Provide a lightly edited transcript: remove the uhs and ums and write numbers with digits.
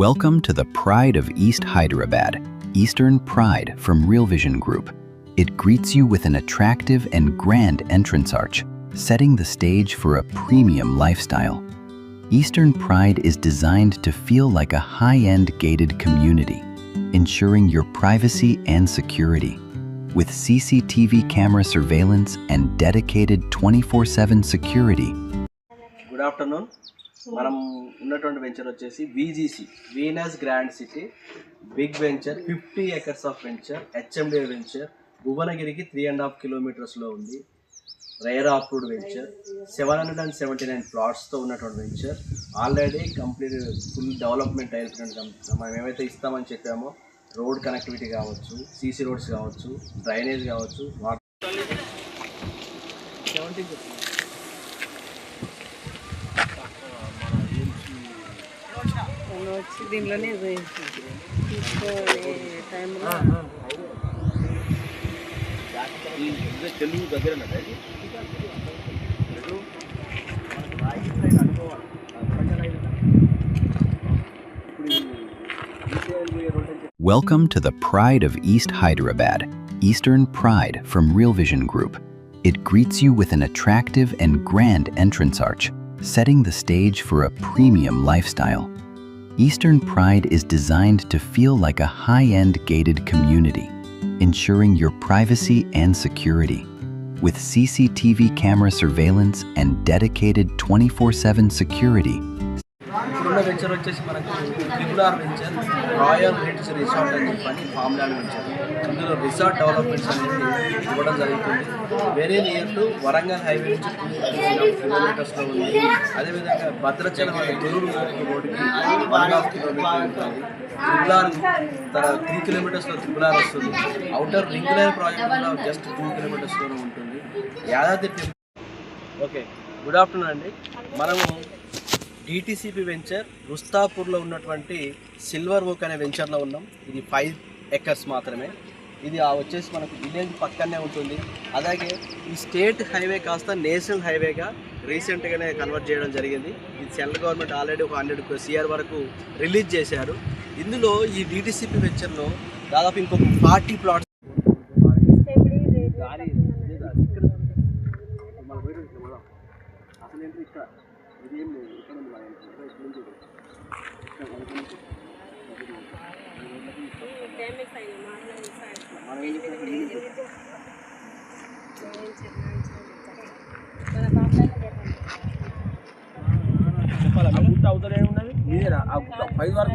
Welcome to the Pride of East Hyderabad, Eastern Pride from Real Vision Group. It greets you with an attractive and grand entrance arch, setting the stage for a premium lifestyle. Eastern Pride is designed to feel like a high-end gated community, ensuring your privacy and security. With CCTV camera surveillance and dedicated 24/7 security. Good afternoon. మనం ఉన్నటువంటి venture వచ్చేసి VGC Venus grand city big venture 50 acres of venture HMDA venture భువనగిరికి 3.5 kilometers ఉంది. RERA approved venture 779 ప్లాట్స్తో ఉన్నటువంటి venture already complete full development అయినటువంటి మనం ఏమైతే ఇస్తామని చెప్పామో రోడ్ కనెక్టివిటీ కావచ్చు, CC రోడ్స్ కావచ్చు, డ్రైనేజ్ కావచ్చు, వాటర్ దీంట్లోనే టైంలో తెలుగు దగ్గర Welcome to the Pride of East Hyderabad, Eastern Pride from Real Vision Group. It greets you with an attractive and grand entrance arch, setting the stage for a premium lifestyle. Eastern Pride is designed to feel like a high-end gated community, ensuring your privacy and security. With CCTV camera surveillance and dedicated 24/7 security. Venture వచ్చేసి మనకు RRR venture royal writs resort అని చెప్పి farm land venture. ఇందులో resort developments అనేది ఇవ్వడం జరుగుతుంది. Very near to Warangal highway నుంచి 2 kilometers ఉంది. అదేవిధంగా భద్రాచలం తొర్రూరు రోడ్డుకి 1.5 kilometers ఉంటుంది. RRR 3 kilometers RRR వస్తుంది. అవుటర్ రింగ్ లైన్ ప్రాజెక్ట్ కూడా జస్ట్ 2 kilometers ఉంటుంది. యాదాద్రి ఓకే గుడ్ ఆఫ్టర్నూన్ అండి. మనము DTCP వెంచర్ రుస్తాపూర్లో ఉన్నటువంటి సిల్వర్ ఓక్ అనే వెంచర్లో ఉన్నాం. ఇది 5 acres మాత్రమే. ఇది వచ్చేసి మనకు విలేజ్ పక్కనే ఉంటుంది. అలాగే ఈ స్టేట్ హైవే కాస్త నేషనల్ హైవేగా రీసెంట్గానే కన్వర్ట్ చేయడం జరిగింది. ఇది సెంట్రల్ గవర్నమెంట్ ఆల్రెడీ ఒక 100 crore వరకు రిలీజ్ చేశారు. ఇందులో ఈ DTCP వెంచర్లో దాదాపు ఇంకొక 40 plots ఇదేం లేదు. ఇక్కడ చెప్పాలి. ఆ గుట్ట అవతల ఏమున్నది మీదేనా? ఆ గుట్ట 5 వరకు